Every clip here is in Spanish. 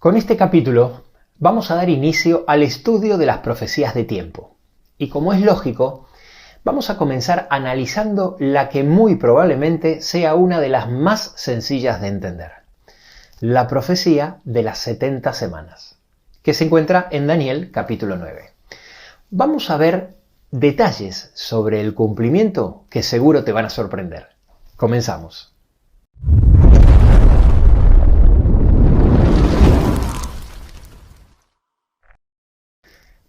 Con este capítulo vamos a dar inicio al estudio de las profecías de tiempo. Y como es lógico, vamos a comenzar analizando la que muy probablemente sea una de las más sencillas de entender. La profecía de las 70 semanas, que se encuentra en Daniel capítulo 9. Vamos a ver detalles sobre el cumplimiento que seguro te van a sorprender. Comenzamos.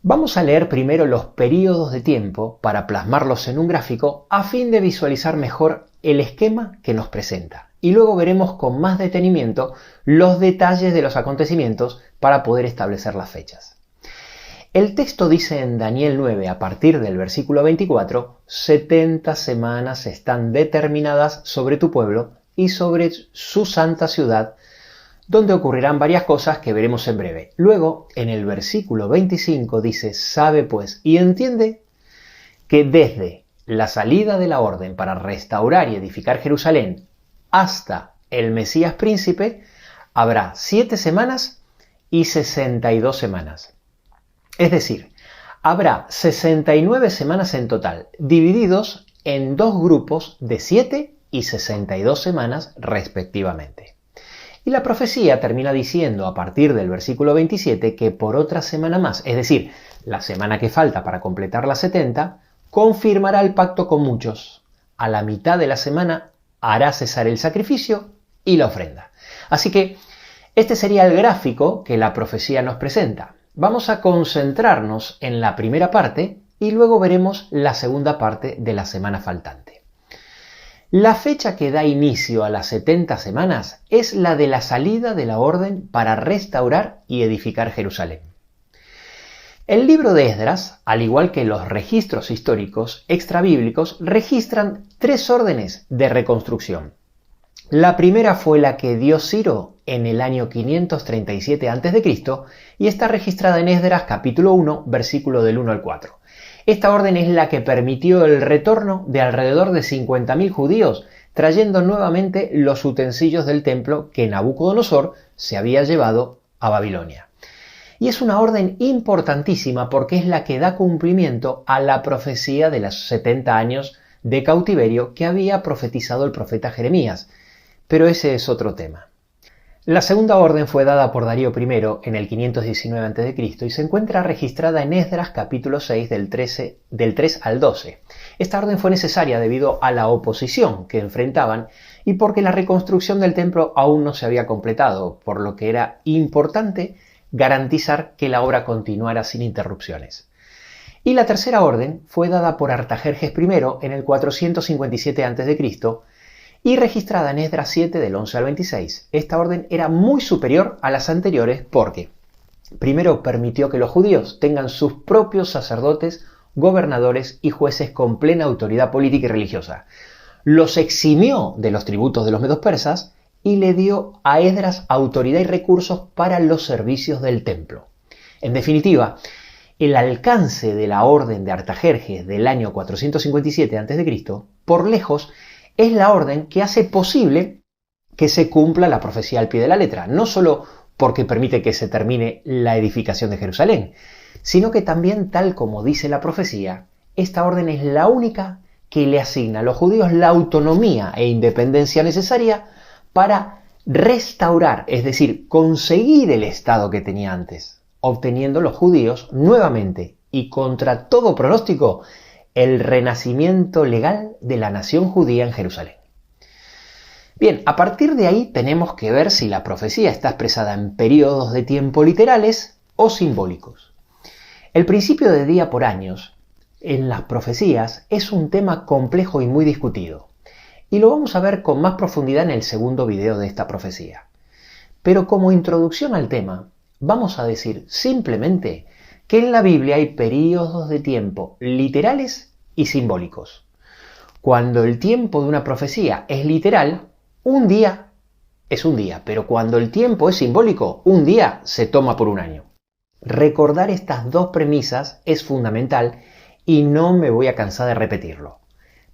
Vamos a leer primero los períodos de tiempo para plasmarlos en un gráfico a fin de visualizar mejor el esquema que nos presenta. Y luego veremos con más detenimiento los detalles de los acontecimientos para poder establecer las fechas. El texto dice en Daniel 9, a partir del versículo 24, 70 semanas están determinadas sobre tu pueblo y sobre su santa ciudad, donde ocurrirán varias cosas que veremos en breve. Luego, en el versículo 25 dice, sabe pues y entiende que desde la salida de la orden para restaurar y edificar Jerusalén hasta el Mesías príncipe, habrá 7 semanas y 62 semanas. Es decir, habrá 69 semanas en total, divididos en dos grupos de 7 y 62 semanas respectivamente. Y la profecía termina diciendo a partir del versículo 27 que por otra semana más, es decir, la semana que falta para completar las 70, confirmará el pacto con muchos. A la mitad de la semana hará cesar el sacrificio y la ofrenda. Así que este sería el gráfico que la profecía nos presenta. Vamos a concentrarnos en la primera parte y luego veremos la segunda parte de la semana faltante. La fecha que da inicio a las 70 semanas es la de la salida de la orden para restaurar y edificar Jerusalén. El libro de Esdras, al igual que los registros históricos extrabíblicos, registran 3 órdenes de reconstrucción. La primera fue la que dio Ciro en el año 537 a.C. y está registrada en Esdras capítulo 1, versículo del 1 al 4. Esta orden es la que permitió el retorno de alrededor de 50.000 judíos, trayendo nuevamente los utensilios del templo que Nabucodonosor se había llevado a Babilonia. Y es una orden importantísima porque es la que da cumplimiento a la profecía de los 70 años de cautiverio que había profetizado el profeta Jeremías. Pero ese es otro tema. La segunda orden fue dada por Darío I en el 519 a.C. y se encuentra registrada en Esdras capítulo 6 del 3 al 12. Esta orden fue necesaria debido a la oposición que enfrentaban y porque la reconstrucción del templo aún no se había completado, por lo que era importante garantizar que la obra continuara sin interrupciones. Y la tercera orden fue dada por Artajerjes I en el 457 a.C. y registrada en Esdras 7 del 11 al 26. Esta orden era muy superior a las anteriores porque, primero, permitió que los judíos tengan sus propios sacerdotes, gobernadores y jueces con plena autoridad política y religiosa. Los eximió de los tributos de los medos persas y le dio a Esdras autoridad y recursos para los servicios del templo. En definitiva, el alcance de la orden de Artajerjes del año 457 a.C., por lejos, es la orden que hace posible que se cumpla la profecía al pie de la letra, no solo porque permite que se termine la edificación de Jerusalén, sino que también, tal como dice la profecía, esta orden es la única que le asigna a los judíos la autonomía e independencia necesaria para restaurar, es decir, conseguir el estado que tenía antes, obteniendo los judíos nuevamente y contra todo pronóstico el renacimiento legal de la nación judía en Jerusalén. Bien, a partir de ahí tenemos que ver si la profecía está expresada en periodos de tiempo literales o simbólicos. El principio de día por años en las profecías es un tema complejo y muy discutido, y lo vamos a ver con más profundidad en el segundo video de esta profecía. Pero como introducción al tema, vamos a decir simplemente que en la Biblia hay periodos de tiempo literales y simbólicos. Cuando el tiempo de una profecía es literal, un día es un día, pero cuando el tiempo es simbólico, un día se toma por un año. Recordar estas dos premisas es fundamental y no me voy a cansar de repetirlo.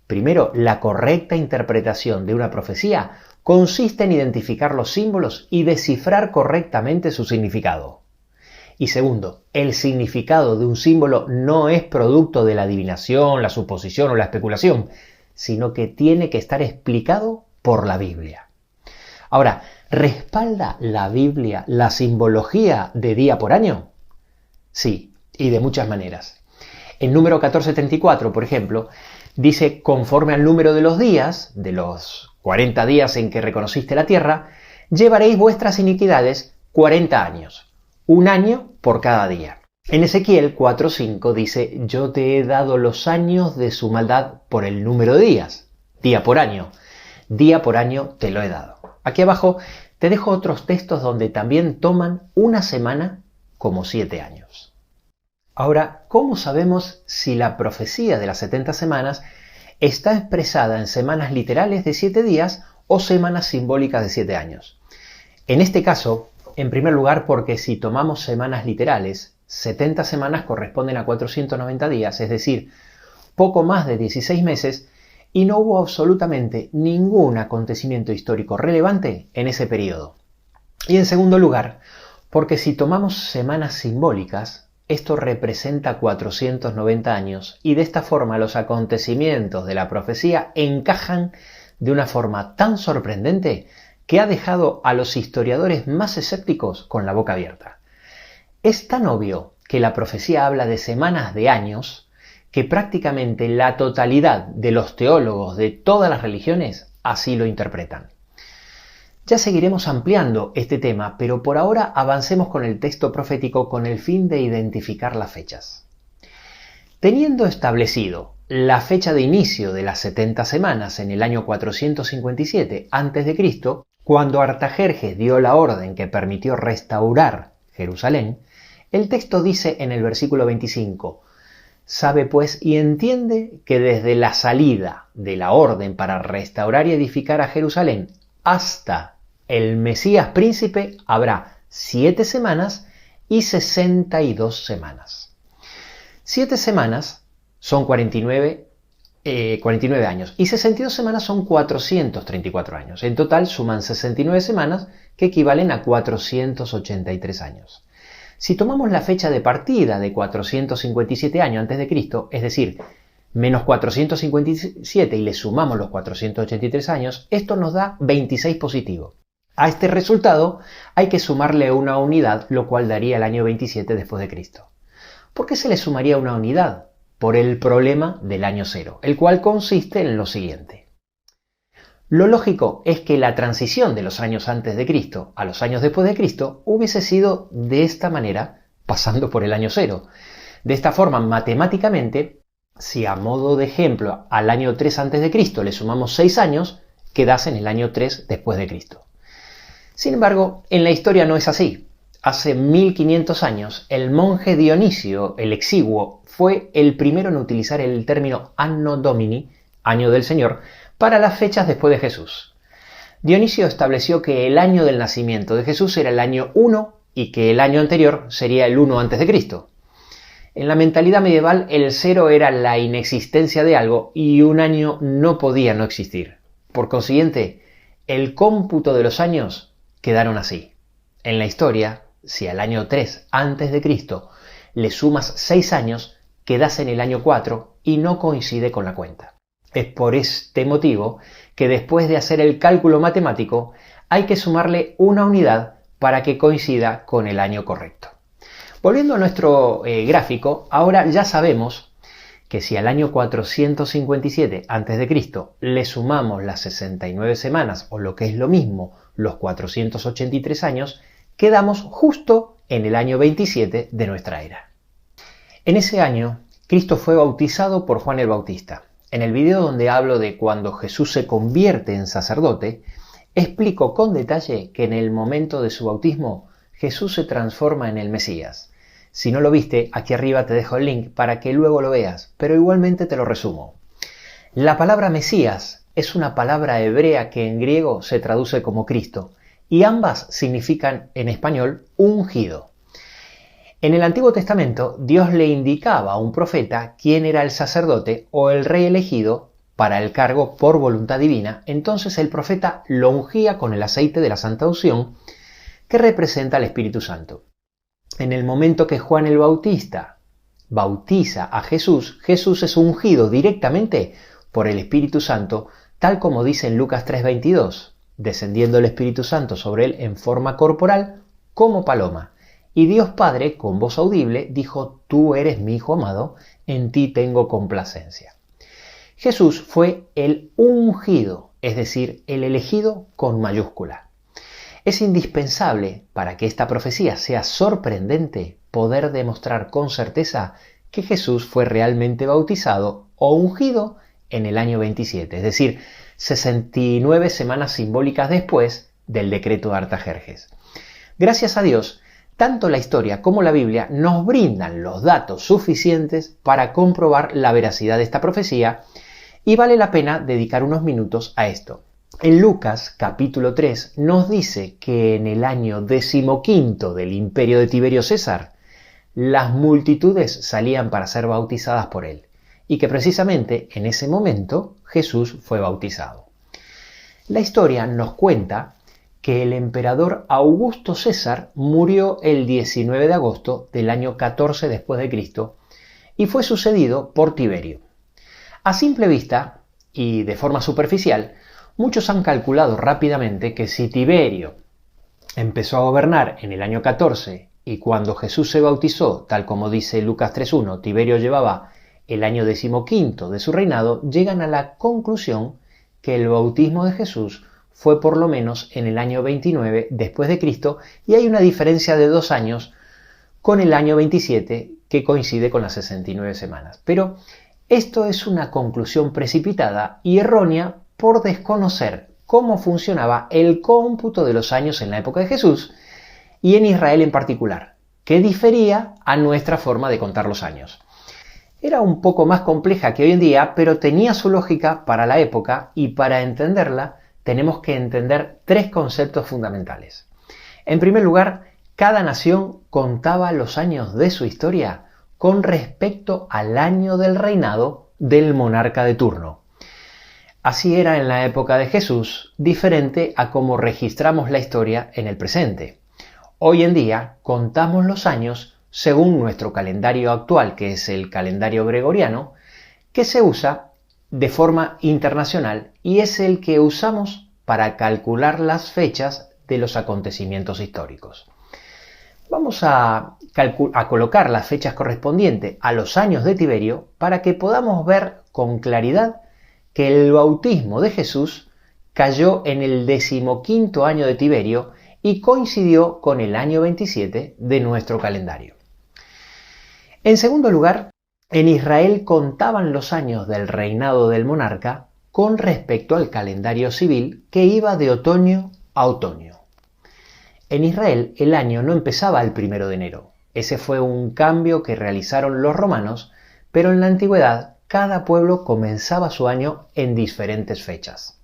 Primero, la correcta interpretación de una profecía consiste en identificar los símbolos y descifrar correctamente su significado. Y segundo, el significado de un símbolo no es producto de la adivinación, la suposición o la especulación, sino que tiene que estar explicado por la Biblia. Ahora, ¿respalda la Biblia la simbología de día por año? Sí, y de muchas maneras. En número 1434, por ejemplo, dice: conforme al número de los días, de los 40 días en que reconociste la tierra, llevaréis vuestras iniquidades 40 años, un año por cada día. En Ezequiel 4:5 dice: yo te he dado los años de su maldad por el número de días, día por año te lo he dado. Aquí abajo te dejo otros textos donde también toman una semana como 7 años. Ahora, ¿cómo sabemos si la profecía de las 70 semanas está expresada en semanas literales de 7 días o semanas simbólicas de 7 años? En este caso, en primer lugar, porque si tomamos semanas literales, 70 semanas corresponden a 490 días, es decir, poco más de 16 meses, y no hubo absolutamente ningún acontecimiento histórico relevante en ese periodo. Y en segundo lugar, porque si tomamos semanas simbólicas, esto representa 490 años, y de esta forma los acontecimientos de la profecía encajan de una forma tan sorprendente que ha dejado a los historiadores más escépticos con la boca abierta. Es tan obvio que la profecía habla de semanas de años que prácticamente la totalidad de los teólogos de todas las religiones así lo interpretan. Ya seguiremos ampliando este tema, pero por ahora avancemos con el texto profético con el fin de identificar las fechas. Teniendo establecido la fecha de inicio de las 70 semanas en el año 457 a.C., cuando Artajerjes dio la orden que permitió restaurar Jerusalén, el texto dice en el versículo 25: sabe pues y entiende que desde la salida de la orden para restaurar y edificar a Jerusalén hasta el Mesías príncipe habrá 7 semanas y 62 semanas. 7 semanas son 49 años y 62 semanas son 434 años. En total suman 69 semanas que equivalen a 483 años. Si tomamos la fecha de partida de 457 años antes de Cristo, es decir, menos 457 y le sumamos los 483 años, esto nos da 26 positivo. A este resultado hay que sumarle una unidad, lo cual daría el año 27 después de Cristo. ¿Por qué se le sumaría una unidad? Por el problema del año cero, el cual consiste en lo siguiente. Lo lógico es que la transición de los años antes de Cristo a los años después de Cristo hubiese sido de esta manera, pasando por el año cero. De esta forma, matemáticamente, si a modo de ejemplo al año 3 antes de Cristo le sumamos 6 años, quedase en el año 3 después de Cristo. Sin embargo, en la historia no es así. Hace 1500 años, el monje Dionisio el Exiguo fue el primero en utilizar el término Anno Domini, año del Señor, para las fechas después de Jesús. Dionisio estableció que el año del nacimiento de Jesús era el año 1 y que el año anterior sería el 1 antes de Cristo. En la mentalidad medieval, el 0 era la inexistencia de algo y un año no podía no existir. Por consiguiente, el cómputo de los años quedaron así. En la historia, si al año 3 antes de Cristo le sumas 6 años, quedas en el año 4 y no coincide con la cuenta. Es por este motivo que después de hacer el cálculo matemático hay que sumarle una unidad para que coincida con el año correcto. Volviendo a nuestro gráfico, ahora ya sabemos que si al año 457 a.C. le sumamos las 69 semanas, o lo que es lo mismo, los 483 años, quedamos justo en el año 27 de nuestra era. En ese año, Cristo fue bautizado por Juan el Bautista. En el video donde hablo de cuando Jesús se convierte en sacerdote, explico con detalle que en el momento de su bautismo, Jesús se transforma en el Mesías. Si no lo viste, aquí arriba te dejo el link para que luego lo veas, pero igualmente te lo resumo. La palabra Mesías es una palabra hebrea que en griego se traduce como Cristo, y ambas significan en español ungido. En el Antiguo Testamento, Dios le indicaba a un profeta quién era el sacerdote o el rey elegido para el cargo por voluntad divina, entonces el profeta lo ungía con el aceite de la santa unción que representa al Espíritu Santo. En el momento que Juan el Bautista bautiza a Jesús, Jesús es ungido directamente por el Espíritu Santo, tal como dice en Lucas 3:22, descendiendo el Espíritu Santo sobre él en forma corporal como paloma. Y Dios Padre, con voz audible, dijo: Tú eres mi Hijo amado, en ti tengo complacencia. Jesús fue el ungido, es decir, el elegido con mayúscula. Es indispensable, para que esta profecía sea sorprendente, poder demostrar con certeza que Jesús fue realmente bautizado o ungido en el año 27, es decir, 69 semanas simbólicas después del decreto de Artajerjes. Gracias a Dios, tanto la historia como la Biblia nos brindan los datos suficientes para comprobar la veracidad de esta profecía, y vale la pena dedicar unos minutos a esto. En Lucas capítulo 3 nos dice que en el año 15 del imperio de Tiberio César, las multitudes salían para ser bautizadas por él, y que precisamente en ese momento Jesús fue bautizado. La historia nos cuenta que el emperador Augusto César murió el 19 de agosto del año 14 después de Cristo y fue sucedido por Tiberio. A simple vista y de forma superficial, muchos han calculado rápidamente que si Tiberio empezó a gobernar en el año 14 y cuando Jesús se bautizó, tal como dice Lucas 3:1, Tiberio llevaba el año 15 de su reinado, llegan a la conclusión que el bautismo de Jesús fue por lo menos en el año 29 después de Cristo, y hay una diferencia de 2 años con el año 27 que coincide con las 69 semanas. Pero esto es una conclusión precipitada y errónea por desconocer cómo funcionaba el cómputo de los años en la época de Jesús y en Israel en particular, que difería a nuestra forma de contar los años. Era un poco más compleja que hoy en día, pero tenía su lógica para la época, y para entenderla tenemos que entender 3 conceptos fundamentales. En primer lugar, cada nación contaba los años de su historia con respecto al año del reinado del monarca de turno. Así era en la época de Jesús, diferente a cómo registramos la historia en el presente. Hoy en día contamos los años según nuestro calendario actual, que es el calendario gregoriano, que se usa de forma internacional y es el que usamos para calcular las fechas de los acontecimientos históricos. Vamos a colocar las fechas correspondientes a los años de Tiberio para que podamos ver con claridad que el bautismo de Jesús cayó en el 15º año de Tiberio y coincidió con el año 27 de nuestro calendario. En segundo lugar, en Israel contaban los años del reinado del monarca con respecto al calendario civil, que iba de otoño a otoño. En Israel el año no empezaba el 1 de enero. Ese fue un cambio que realizaron los romanos, pero en la antigüedad cada pueblo comenzaba su año en diferentes fechas.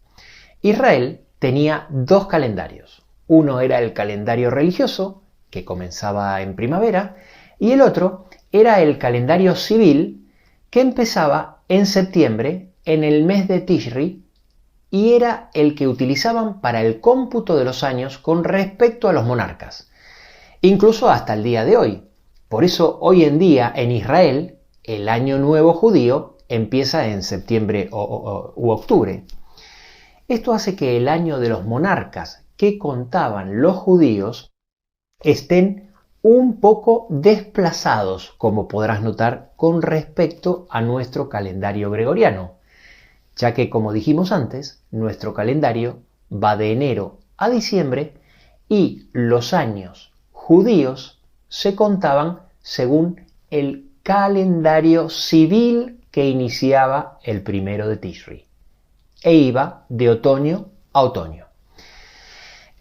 Israel tenía 2 calendarios. Uno era el calendario religioso, que comenzaba en primavera, y el otro era el calendario civil, que empezaba en septiembre, en el mes de Tishri, y era el que utilizaban para el cómputo de los años con respecto a los monarcas, incluso hasta el día de hoy. Por eso hoy en día en Israel el año nuevo judío empieza en septiembre u octubre. Esto hace que el año de los monarcas que contaban los judíos estén un poco desplazados, como podrás notar, con respecto a nuestro calendario gregoriano, ya que, como dijimos antes, nuestro calendario va de enero a diciembre y los años judíos se contaban según el calendario civil que iniciaba el 1 de Tishri e iba de otoño a otoño.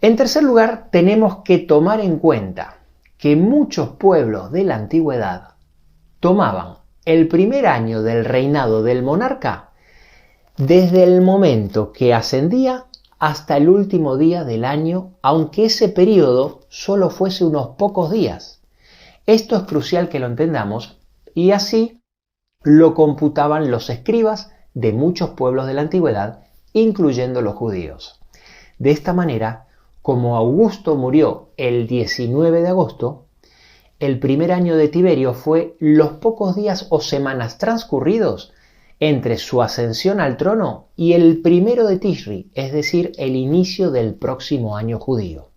En tercer lugar, tenemos que tomar en cuenta que muchos pueblos de la antigüedad tomaban el primer año del reinado del monarca desde el momento que ascendía hasta el último día del año, aunque ese periodo solo fuese unos pocos días. Esto es crucial que lo entendamos, y así lo computaban los escribas de muchos pueblos de la antigüedad, incluyendo los judíos. De esta manera, como Augusto murió el 19 de agosto, el primer año de Tiberio fue los pocos días o semanas transcurridos entre su ascensión al trono y el 1 de Tishri, es decir, el inicio del próximo año judío.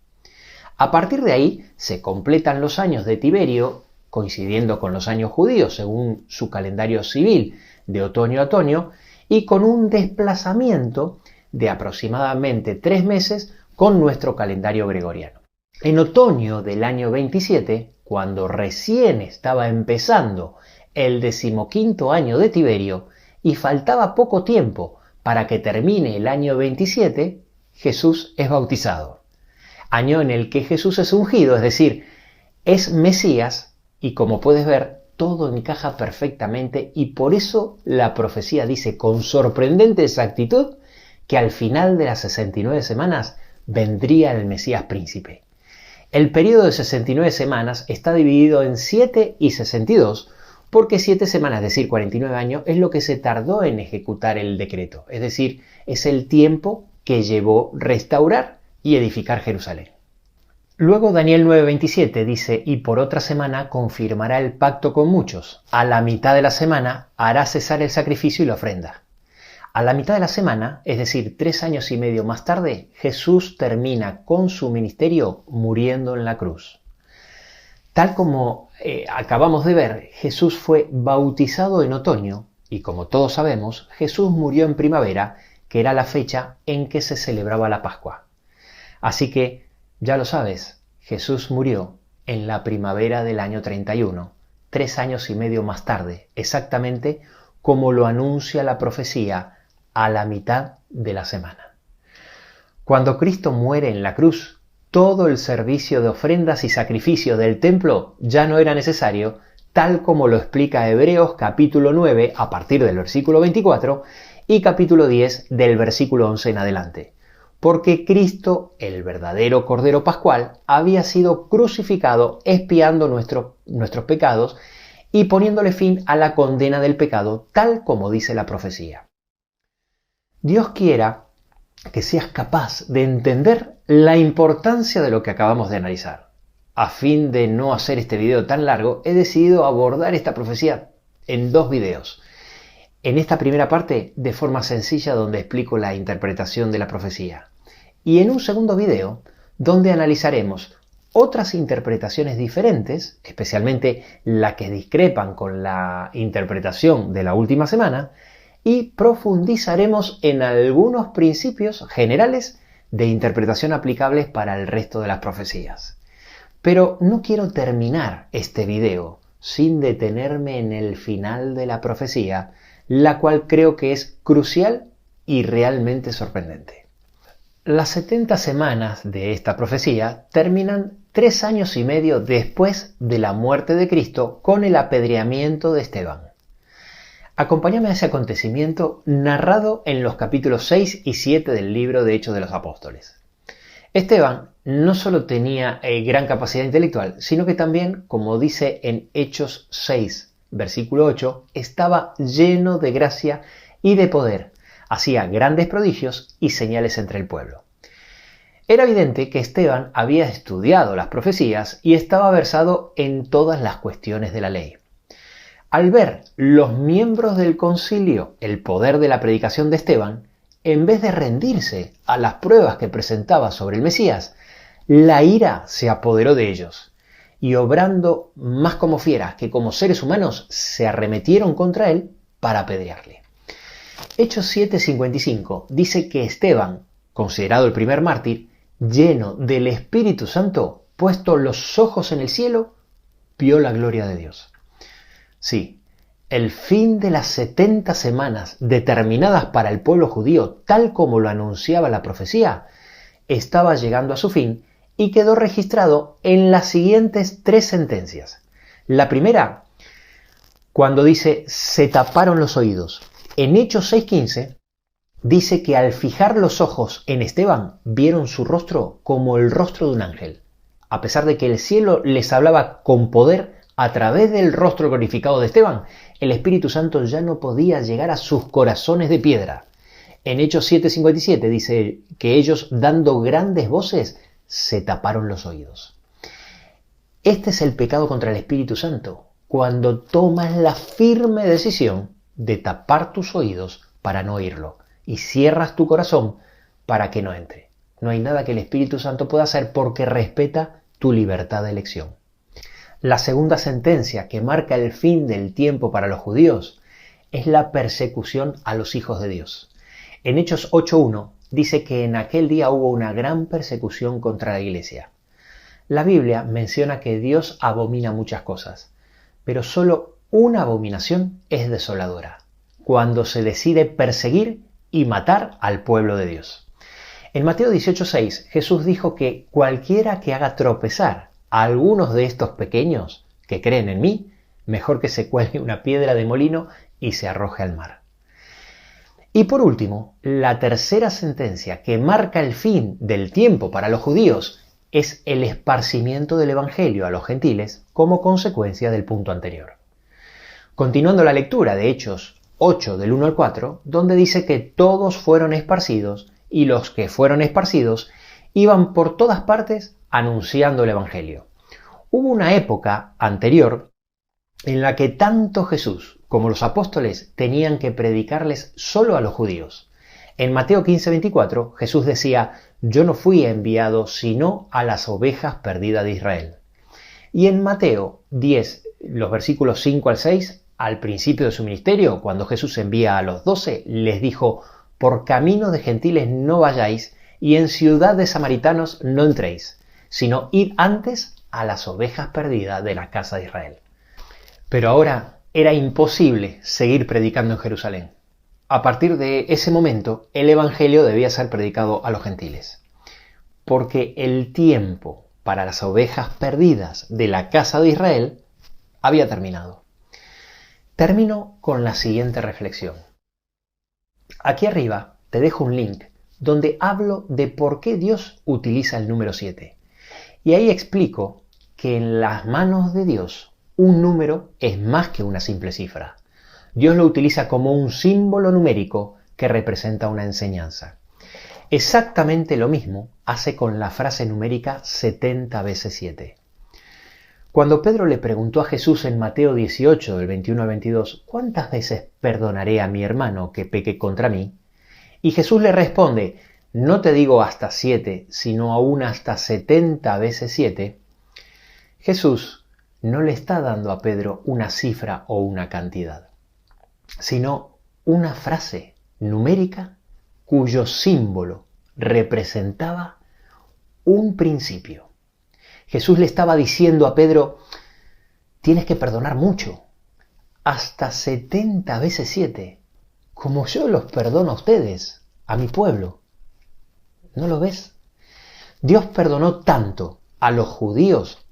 A partir de ahí se completan los años de Tiberio, coincidiendo con los años judíos según su calendario civil de otoño a otoño, y con un desplazamiento de aproximadamente 3 meses con nuestro calendario gregoriano. En otoño del año 27, cuando recién estaba empezando el 15º año de Tiberio y faltaba poco tiempo para que termine el año 27, Jesús es bautizado. Año en el que Jesús es ungido, es decir, es Mesías, y como puedes ver, todo encaja perfectamente, y por eso la profecía dice con sorprendente exactitud que al final de las 69 semanas vendría el Mesías príncipe. El periodo de 69 semanas está dividido en 7 y 62, porque 7 semanas, es decir, 49 años, es lo que se tardó en ejecutar el decreto, es decir, es el tiempo que llevó restaurar y edificar Jerusalén. Luego Daniel 9:27 dice: y por otra semana confirmará el pacto con muchos. A la mitad de la semana hará cesar el sacrificio y la ofrenda. A la mitad de la semana, es decir, 3 años y medio más tarde, Jesús termina con su ministerio muriendo en la cruz. Tal como acabamos de ver, Jesús fue bautizado en otoño y, como todos sabemos, Jesús murió en primavera, que era la fecha en que se celebraba la Pascua. Así que, ya lo sabes, Jesús murió en la primavera del año 31, 3 años y medio más tarde, exactamente como lo anuncia la profecía a la mitad de la semana. Cuando Cristo muere en la cruz, todo el servicio de ofrendas y sacrificios del templo ya no era necesario, tal como lo explica Hebreos capítulo 9 a partir del versículo 24 y capítulo 10 del versículo 11 en adelante. Porque Cristo, el verdadero Cordero Pascual, había sido crucificado expiando nuestros pecados y poniéndole fin a la condena del pecado, tal como dice la profecía. Dios quiera que seas capaz de entender la importancia de lo que acabamos de analizar. A fin de no hacer este video tan largo, he decidido abordar esta profecía en 2 videos. En esta primera parte, de forma sencilla, donde explico la interpretación de la profecía. Y en un segundo video, donde analizaremos otras interpretaciones diferentes, especialmente las que discrepan con la interpretación de la última semana, y profundizaremos en algunos principios generales de interpretación aplicables para el resto de las profecías. Pero no quiero terminar este video sin detenerme en el final de la profecía, la cual creo que es crucial y realmente sorprendente. Las 70 semanas de esta profecía terminan 3 años y medio después de la muerte de Cristo con el apedreamiento de Esteban. Acompáñame a ese acontecimiento narrado en los capítulos 6 y 7 del libro de Hechos de los Apóstoles. Esteban no solo tenía gran capacidad intelectual, sino que también, como dice en Hechos 6, versículo 8, estaba lleno de gracia y de poder, hacía grandes prodigios y señales entre el pueblo. Era evidente que Esteban había estudiado las profecías y estaba versado en todas las cuestiones de la ley. Al ver los miembros del concilio el poder de la predicación de Esteban, en vez de rendirse a las pruebas que presentaba sobre el Mesías, la ira se apoderó de ellos, y obrando más como fieras que como seres humanos, se arremetieron contra él para apedrearle. Hechos 7:55 dice que Esteban, considerado el primer mártir, lleno del Espíritu Santo, puesto los ojos en el cielo, vio la gloria de Dios. Sí, el fin de las 70 semanas determinadas para el pueblo judío, tal como lo anunciaba la profecía, estaba llegando a su fin y quedó registrado en las siguientes 3 sentencias. La primera, cuando dice se taparon los oídos. En Hechos 6:15 dice que al fijar los ojos en Esteban vieron su rostro como el rostro de un ángel. A pesar de que el cielo les hablaba con poder a través del rostro glorificado de Esteban, el Espíritu Santo ya no podía llegar a sus corazones de piedra. En Hechos 7:57 dice que ellos, dando grandes voces, se taparon los oídos. Este es el pecado contra el Espíritu Santo, cuando tomas la firme decisión de tapar tus oídos para no oírlo y cierras tu corazón para que no entre. No hay nada que el Espíritu Santo pueda hacer porque respeta tu libertad de elección. La segunda sentencia que marca el fin del tiempo para los judíos es la persecución a los hijos de Dios. En Hechos 8:1 dice que en aquel día hubo una gran persecución contra la iglesia. La Biblia menciona que Dios abomina muchas cosas, pero solo una abominación es desoladora, cuando se decide perseguir y matar al pueblo de Dios. En Mateo 18:6 Jesús dijo que cualquiera que haga tropezar a algunos de estos pequeños que creen en mí, mejor que se cuelgue una piedra de molino y se arroje al mar. Y por último, la tercera sentencia que marca el fin del tiempo para los judíos es el esparcimiento del Evangelio a los gentiles como consecuencia del punto anterior. Continuando la lectura de Hechos 8 del 1 al 4, donde dice que todos fueron esparcidos y los que fueron esparcidos iban por todas partes anunciando el Evangelio. Hubo una época anterior en la que tanto Jesús como los apóstoles tenían que predicarles solo a los judíos. En Mateo 15:24 Jesús decía: yo no fui enviado sino a las ovejas perdidas de Israel. Y en Mateo 10, los versículos 5 al 6, al principio de su ministerio, cuando Jesús envía a los 12, les dijo: por camino de gentiles no vayáis y en ciudad de samaritanos no entréis, sino id antes a las ovejas perdidas de la casa de Israel. Pero ahora era imposible seguir predicando en Jerusalén. A partir de ese momento, el Evangelio debía ser predicado a los gentiles, porque el tiempo para las ovejas perdidas de la casa de Israel había terminado. Termino con la siguiente reflexión. Aquí arriba te dejo un link donde hablo de por qué Dios utiliza el número 7. Y ahí explico que en las manos de Dios un número es más que una simple cifra. Dios lo utiliza como un símbolo numérico que representa una enseñanza. Exactamente lo mismo hace con la frase numérica 70 veces 7. Cuando Pedro le preguntó a Jesús en Mateo 18, del 21 al 22, ¿cuántas veces perdonaré a mi hermano que peque contra mí? Y Jesús le responde: no te digo hasta 7, sino aún hasta 70 veces 7. Jesús no le está dando a Pedro una cifra o una cantidad, sino una frase numérica cuyo símbolo representaba un principio. Jesús le estaba diciendo a Pedro: tienes que perdonar mucho, hasta 70 veces 7, como yo los perdono a ustedes, a mi pueblo. ¿No lo ves? Dios perdonó tanto a los judíos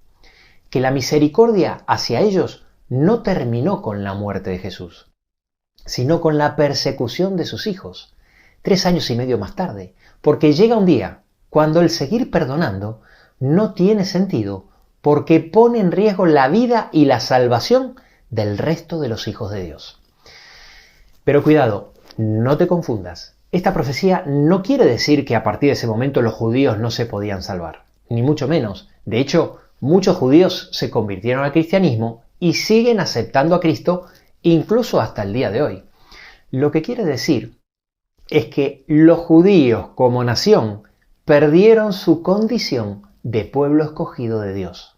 que la misericordia hacia ellos no terminó con la muerte de Jesús, sino con la persecución de sus hijos, 3 años y medio más tarde, porque llega un día cuando el seguir perdonando no tiene sentido, porque pone en riesgo la vida y la salvación del resto de los hijos de Dios. Pero cuidado, no te confundas. Esta profecía no quiere decir que a partir de ese momento los judíos no se podían salvar, ni mucho menos. De hecho, muchos judíos se convirtieron al cristianismo y siguen aceptando a Cristo incluso hasta el día de hoy. Lo que quiere decir es que los judíos como nación perdieron su condición de pueblo escogido de Dios.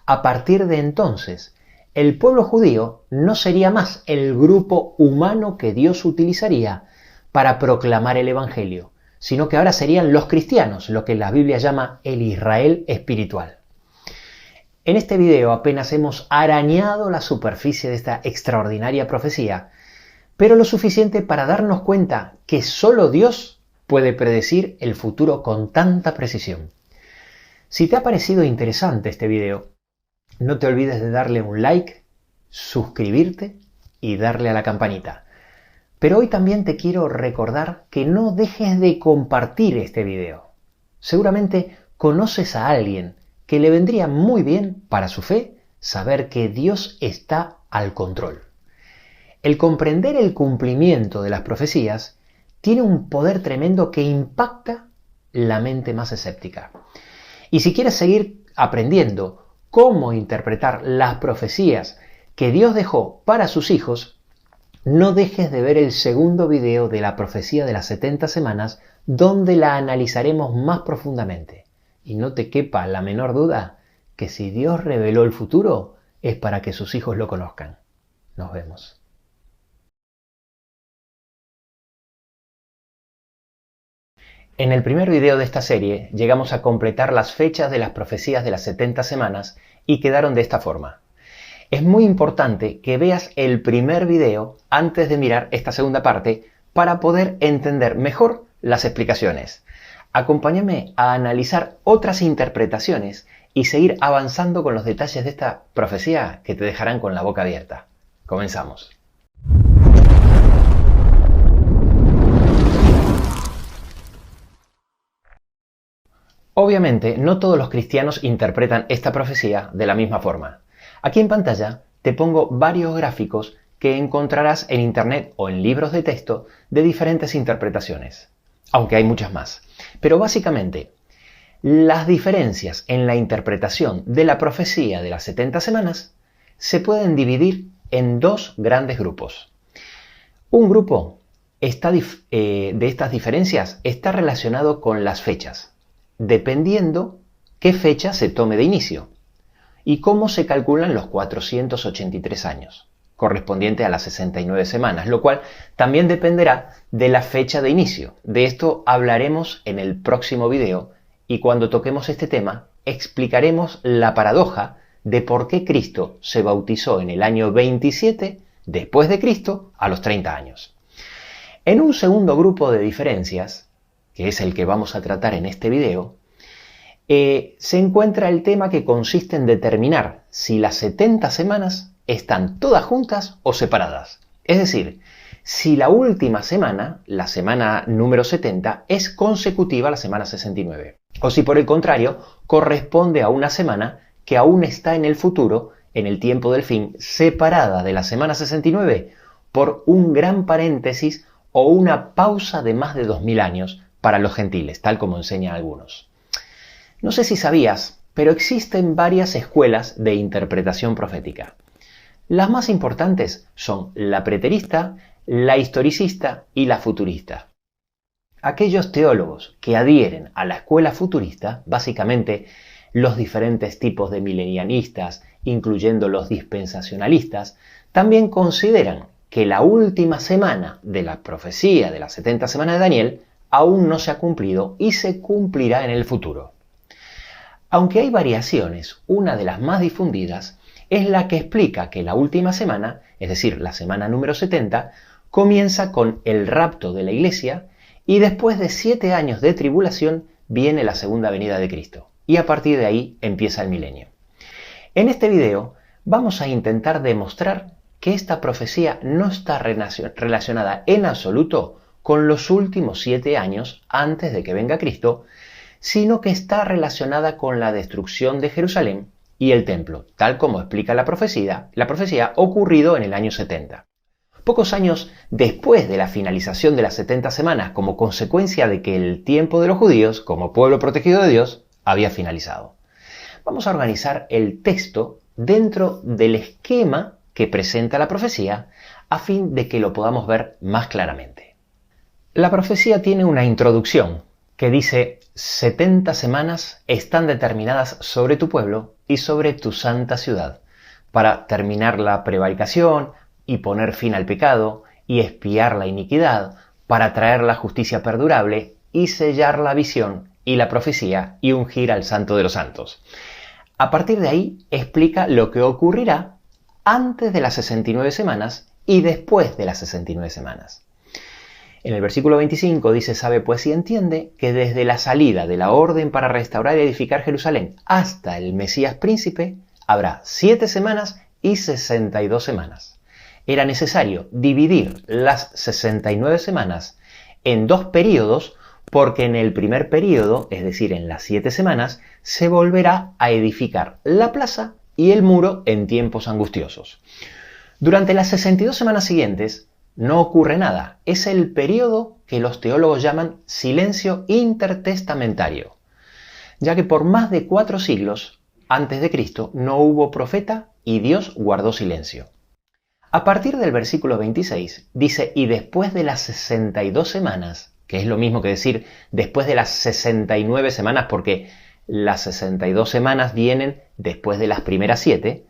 A partir de entonces, el pueblo judío no sería más el grupo humano que Dios utilizaría para proclamar el Evangelio, sino que ahora serían los cristianos, lo que la Biblia llama el Israel espiritual. En este video apenas hemos arañado la superficie de esta extraordinaria profecía, pero lo suficiente para darnos cuenta que solo Dios puede predecir el futuro con tanta precisión. Si te ha parecido interesante este video, no te olvides de darle un like, suscribirte y darle a la campanita. Pero hoy también te quiero recordar que no dejes de compartir este video. Seguramente conoces a alguien que le vendría muy bien para su fe saber que Dios está al control. El comprender el cumplimiento de las profecías tiene un poder tremendo que impacta la mente más escéptica. Y si quieres seguir aprendiendo cómo interpretar las profecías que Dios dejó para sus hijos, no dejes de ver el segundo video de la profecía de las 70 semanas, donde la analizaremos más profundamente. Y no te quepa la menor duda que si Dios reveló el futuro, es para que sus hijos lo conozcan. Nos vemos. En el primer video de esta serie llegamos a completar las fechas de las profecías de las 70 semanas y quedaron de esta forma. Es muy importante que veas el primer video antes de mirar esta segunda parte para poder entender mejor las explicaciones. Acompáñame a analizar otras interpretaciones y seguir avanzando con los detalles de esta profecía que te dejarán con la boca abierta. Comenzamos. Obviamente, no todos los cristianos interpretan esta profecía de la misma forma. Aquí en pantalla te pongo varios gráficos que encontrarás en internet o en libros de texto de diferentes interpretaciones, aunque hay muchas más. Pero básicamente, las diferencias en la interpretación de la profecía de las 70 semanas se pueden dividir en dos grandes grupos. Un grupo de estas diferencias está relacionado con las fechas, dependiendo qué fecha se tome de inicio y cómo se calculan los 483 años, correspondiente a las 69 semanas, lo cual también dependerá de la fecha de inicio. De esto hablaremos en el próximo video y cuando toquemos este tema explicaremos la paradoja de por qué Cristo se bautizó en el año 27 después de Cristo a los 30 años. En un segundo grupo de diferencias, que es el que vamos a tratar en este video, se encuentra el tema que consiste en determinar si las 70 semanas están todas juntas o separadas. Es decir, si la última semana, la semana número 70, es consecutiva a la semana 69. O si por el contrario, corresponde a una semana que aún está en el futuro, en el tiempo del fin, separada de la semana 69 por un gran paréntesis o una pausa de más de 2000 años para los gentiles, tal como enseñan algunos. No sé si sabías, pero existen varias escuelas de interpretación profética. Las más importantes son la preterista, la historicista y la futurista. Aquellos teólogos que adhieren a la escuela futurista, básicamente los diferentes tipos de milenianistas, incluyendo los dispensacionalistas, también consideran que la última semana de la profecía de las 70 semanas de Daniel aún no se ha cumplido y se cumplirá en el futuro. Aunque hay variaciones, una de las más difundidas es la que explica que la última semana, es decir, la semana número 70, comienza con el rapto de la iglesia y después de 7 años de tribulación viene la segunda venida de Cristo. Y a partir de ahí empieza el milenio. En este video vamos a intentar demostrar que esta profecía no está relacionada en absoluto con los últimos 7 años antes de que venga Cristo, sino que está relacionada con la destrucción de Jerusalén y el templo, tal como explica la profecía ocurrido en el año 70. Pocos años después de la finalización de las 70 semanas, como consecuencia de que el tiempo de los judíos, como pueblo protegido de Dios, había finalizado. Vamos a organizar el texto dentro del esquema que presenta la profecía, a fin de que lo podamos ver más claramente. La profecía tiene una introducción que dice: 70 semanas están determinadas sobre tu pueblo y sobre tu santa ciudad, para terminar la prevaricación y poner fin al pecado y expiar la iniquidad, para traer la justicia perdurable y sellar la visión y la profecía y ungir al Santo de los Santos. A partir de ahí explica lo que ocurrirá antes de las 69 semanas y después de las 69 semanas. En el versículo 25 dice: sabe pues y entiende que desde la salida de la orden para restaurar y edificar Jerusalén hasta el Mesías príncipe habrá 7 semanas y 62 semanas. Era necesario dividir las 69 semanas en 2 períodos, porque en el primer período, es decir, en las 7 semanas, se volverá a edificar la plaza y el muro en tiempos angustiosos. Durante las 62 semanas siguientes no ocurre nada. Es el periodo que los teólogos llaman silencio intertestamentario, ya que por más de 4 siglos antes de Cristo no hubo profeta y Dios guardó silencio. A partir del versículo 26 dice, y después de las 62 semanas, que es lo mismo que decir después de las 69 semanas, porque las 62 semanas vienen después de las primeras 7,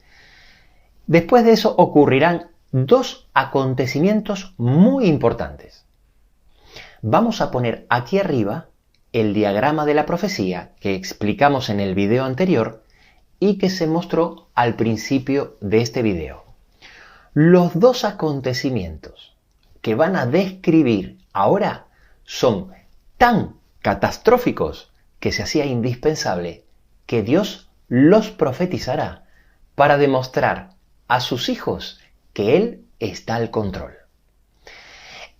después de eso ocurrirán 2 acontecimientos muy importantes. Vamos a poner aquí arriba el diagrama de la profecía que explicamos en el video anterior y que se mostró al principio de este video. Los 2 acontecimientos que van a describir ahora son tan catastróficos que se hacía indispensable que Dios los profetizara para demostrar a sus hijos que Él está al control.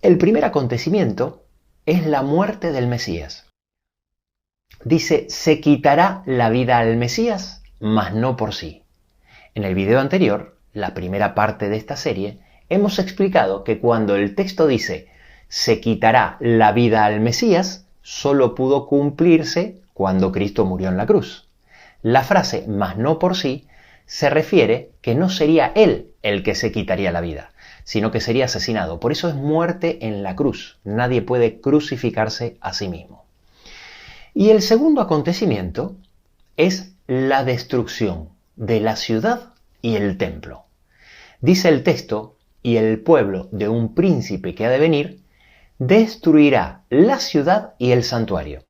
El primer acontecimiento es la muerte del Mesías. Dice, se quitará la vida al Mesías, mas no por sí. En el video anterior, la primera parte de esta serie, hemos explicado que cuando el texto dice se quitará la vida al Mesías, solo pudo cumplirse cuando Cristo murió en la cruz. La frase mas no por sí se refiere que no sería Él el que se quitaría la vida, sino que sería asesinado. Por eso es muerte en la cruz. Nadie puede crucificarse a sí mismo. Y el segundo acontecimiento es la destrucción de la ciudad y el templo. Dice el texto, y el pueblo de un príncipe que ha de venir, destruirá la ciudad y el santuario.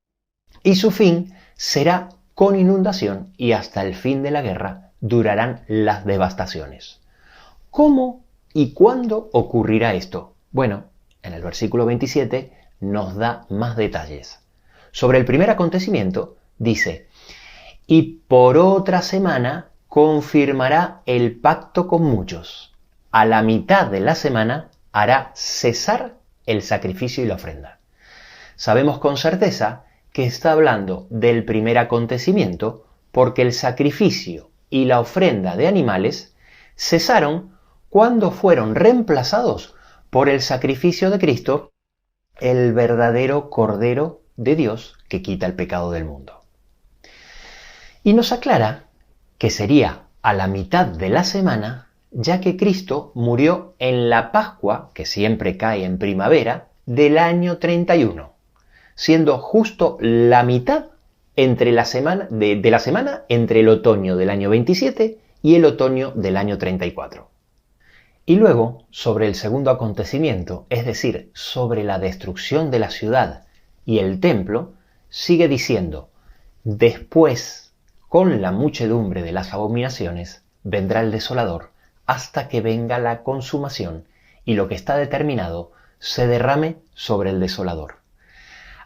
Y su fin será con inundación y hasta el fin de la guerra durarán las devastaciones. ¿Cómo y cuándo ocurrirá esto? Bueno, en el versículo 27 nos da más detalles. Sobre el primer acontecimiento dice, y por otra semana confirmará el pacto con muchos. A la mitad de la semana hará cesar el sacrificio y la ofrenda. Sabemos con certeza que está hablando del primer acontecimiento porque el sacrificio y la ofrenda de animales cesaron cuando fueron reemplazados por el sacrificio de Cristo, el verdadero Cordero de Dios que quita el pecado del mundo. Y nos aclara que sería a la mitad de la semana, ya que Cristo murió en la Pascua, que siempre cae en primavera, del año 31, siendo justo la mitad entre la semana, de la semana entre el otoño del año 27 y el otoño del año 34. Y luego, sobre el segundo acontecimiento, es decir, sobre la destrucción de la ciudad y el templo, sigue diciendo, después, con la muchedumbre de las abominaciones, vendrá el desolador, hasta que venga la consumación y lo que está determinado se derrame sobre el desolador.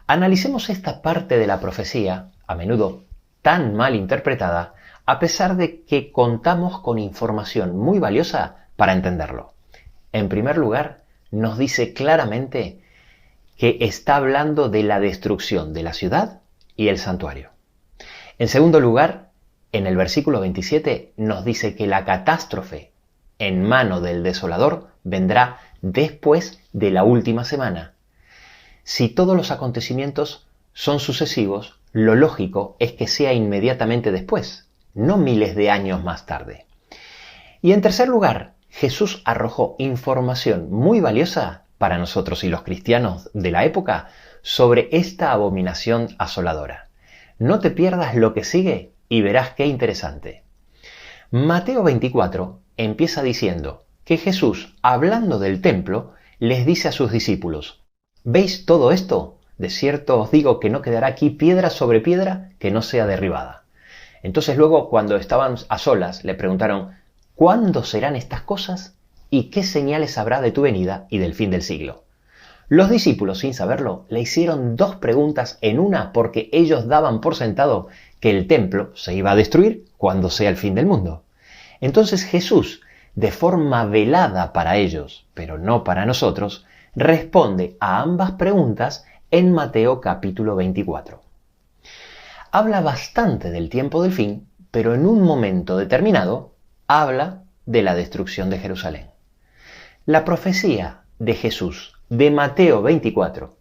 Analicemos esta parte de la profecía, a menudo tan mal interpretada, a pesar de que contamos con información muy valiosa para entenderlo. En primer lugar, nos dice claramente que está hablando de la destrucción de la ciudad y el santuario. En segundo lugar, en el versículo 27 nos dice que la catástrofe en mano del desolador vendrá después de la última semana. Si todos los acontecimientos son sucesivos, lo lógico es que sea inmediatamente después, no miles de años más tarde. Y en tercer lugar, Jesús arrojó información muy valiosa para nosotros y los cristianos de la época sobre esta abominación asoladora. No te pierdas lo que sigue y verás qué interesante. Mateo 24 empieza diciendo que Jesús, hablando del templo, les dice a sus discípulos, ¿veis todo esto? De cierto os digo que no quedará aquí piedra sobre piedra que no sea derribada. Entonces luego, cuando estaban a solas, le preguntaron, ¿cuándo serán estas cosas? ¿Y qué señales habrá de tu venida y del fin del siglo? Los discípulos, sin saberlo, le hicieron 2 preguntas en una porque ellos daban por sentado que el templo se iba a destruir cuando sea el fin del mundo. Entonces Jesús, de forma velada para ellos, pero no para nosotros, responde a ambas preguntas en Mateo capítulo 24. Habla bastante del tiempo del fin, pero en un momento determinado habla de la destrucción de Jerusalén. La profecía de Jesús de Mateo 24,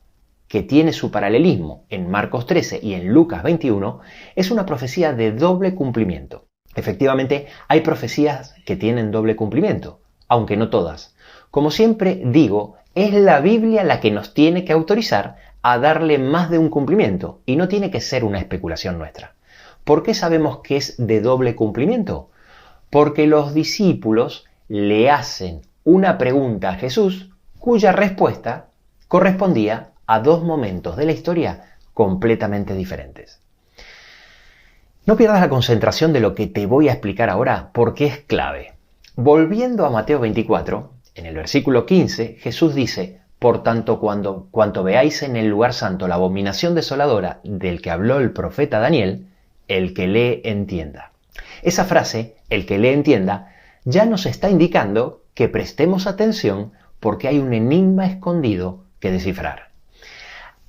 que tiene su paralelismo en Marcos 13 y en Lucas 21, es una profecía de doble cumplimiento. Efectivamente, hay profecías que tienen doble cumplimiento, aunque no todas. Como siempre digo, es la Biblia la que nos tiene que autorizar a darle más de un cumplimiento y no tiene que ser una especulación nuestra. ¿Por qué sabemos que es de doble cumplimiento? Porque los discípulos le hacen una pregunta a Jesús cuya respuesta correspondía a dos momentos de la historia completamente diferentes. No pierdas la concentración de lo que te voy a explicar ahora porque es clave. Volviendo a Mateo 24, en el versículo 15, Jesús dice: por tanto, cuanto veáis en el lugar santo la abominación desoladora del que habló el profeta Daniel, el que lee entienda. Esa frase, el que lee entienda, ya nos está indicando que prestemos atención porque hay un enigma escondido que descifrar.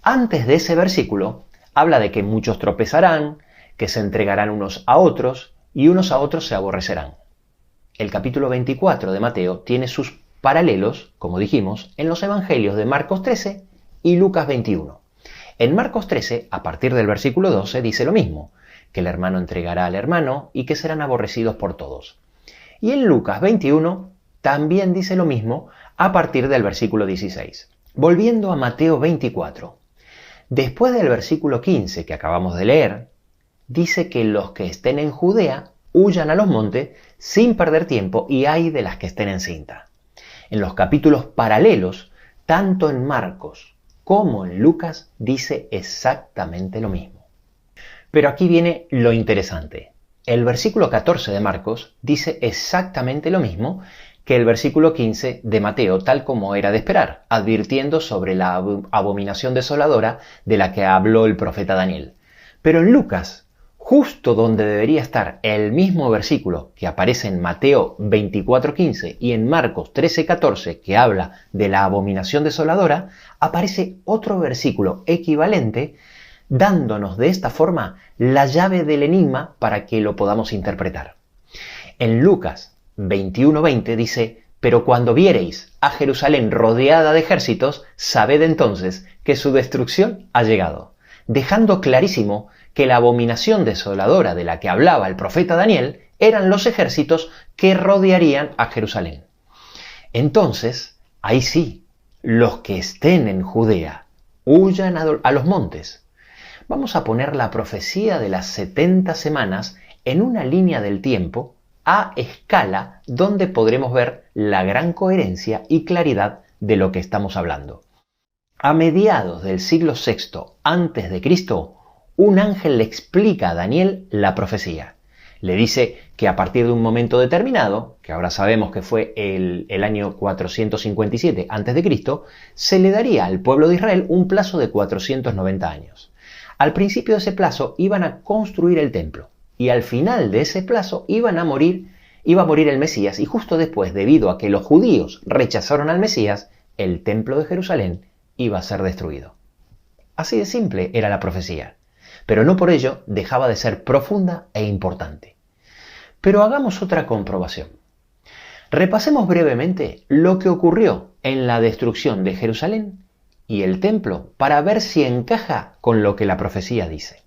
Antes de ese versículo, habla de que muchos tropezarán, que se entregarán unos a otros y unos a otros se aborrecerán. El capítulo 24 de Mateo tiene sus paralelos, como dijimos, en los evangelios de Marcos 13 y Lucas 21. En Marcos 13, a partir del versículo 12, dice lo mismo, que el hermano entregará al hermano y que serán aborrecidos por todos. Y en Lucas 21 también dice lo mismo a partir del versículo 16. Volviendo a Mateo 24, después del versículo 15 que acabamos de leer, dice que los que estén en Judea huyan a los montes sin perder tiempo y ay de las que estén en cinta. En los capítulos paralelos, tanto en Marcos como en Lucas, dice exactamente lo mismo. Pero aquí viene lo interesante. El versículo 14 de Marcos dice exactamente lo mismo que el versículo 15 de Mateo, tal como era de esperar, advirtiendo sobre la abominación desoladora de la que habló el profeta Daniel. Pero en Lucas, justo donde debería estar el mismo versículo que aparece en Mateo 24:15 y en Marcos 13:14 que habla de la abominación desoladora, aparece otro versículo equivalente dándonos de esta forma la llave del enigma para que lo podamos interpretar. En Lucas 21:20 dice: pero cuando viereis a Jerusalén rodeada de ejércitos, sabed entonces que su destrucción ha llegado, dejando clarísimo que la abominación desoladora de la que hablaba el profeta Daniel eran los ejércitos que rodearían a Jerusalén. Entonces, ahí sí, los que estén en Judea huyan a los montes. Vamos a poner la profecía de las 70 semanas en una línea del tiempo a escala donde podremos ver la gran coherencia y claridad de lo que estamos hablando. A mediados del siglo VI a.C., un ángel le explica a Daniel la profecía. Le dice que a partir de un momento determinado, que ahora sabemos que fue el año 457 a.C., se le daría al pueblo de Israel un plazo de 490 años. Al principio de ese plazo iban a construir el templo y al final de ese plazo iba a morir el Mesías y justo después, debido a que los judíos rechazaron al Mesías, el templo de Jerusalén iba a ser destruido. Así de simple era la profecía, pero no por ello dejaba de ser profunda e importante. Pero hagamos otra comprobación. Repasemos brevemente lo que ocurrió en la destrucción de Jerusalén y el templo para ver si encaja con lo que la profecía dice.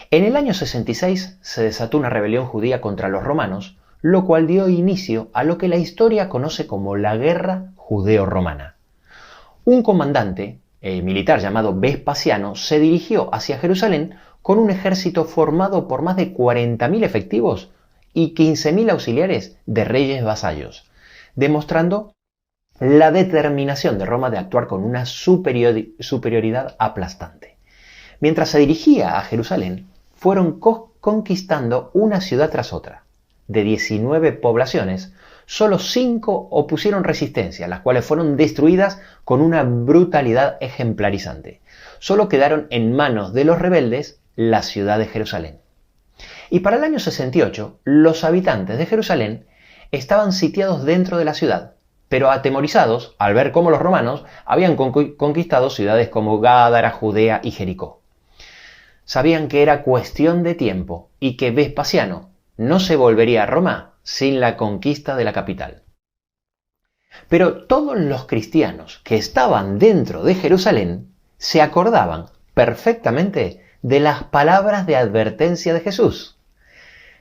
En el año 66 se desató una rebelión judía contra los romanos, lo cual dio inicio a lo que la historia conoce como la Guerra Judeo-Romana. Un comandante militar llamado Vespasiano se dirigió hacia Jerusalén con un ejército formado por más de 40.000 efectivos y 15.000 auxiliares de reyes vasallos, demostrando la determinación de Roma de actuar con una superioridad aplastante. Mientras se dirigía a Jerusalén, fueron conquistando una ciudad tras otra. De 19 poblaciones, solo 5 opusieron resistencia, las cuales fueron destruidas con una brutalidad ejemplarizante. Solo quedaron en manos de los rebeldes la ciudad de Jerusalén. Y para el año 68, los habitantes de Jerusalén estaban sitiados dentro de la ciudad, pero atemorizados al ver cómo los romanos habían conquistado ciudades como Gádara, Judea y Jericó. Sabían que era cuestión de tiempo y que Vespasiano no se volvería a Roma sin la conquista de la capital. Pero todos los cristianos que estaban dentro de Jerusalén se acordaban perfectamente de las palabras de advertencia de Jesús.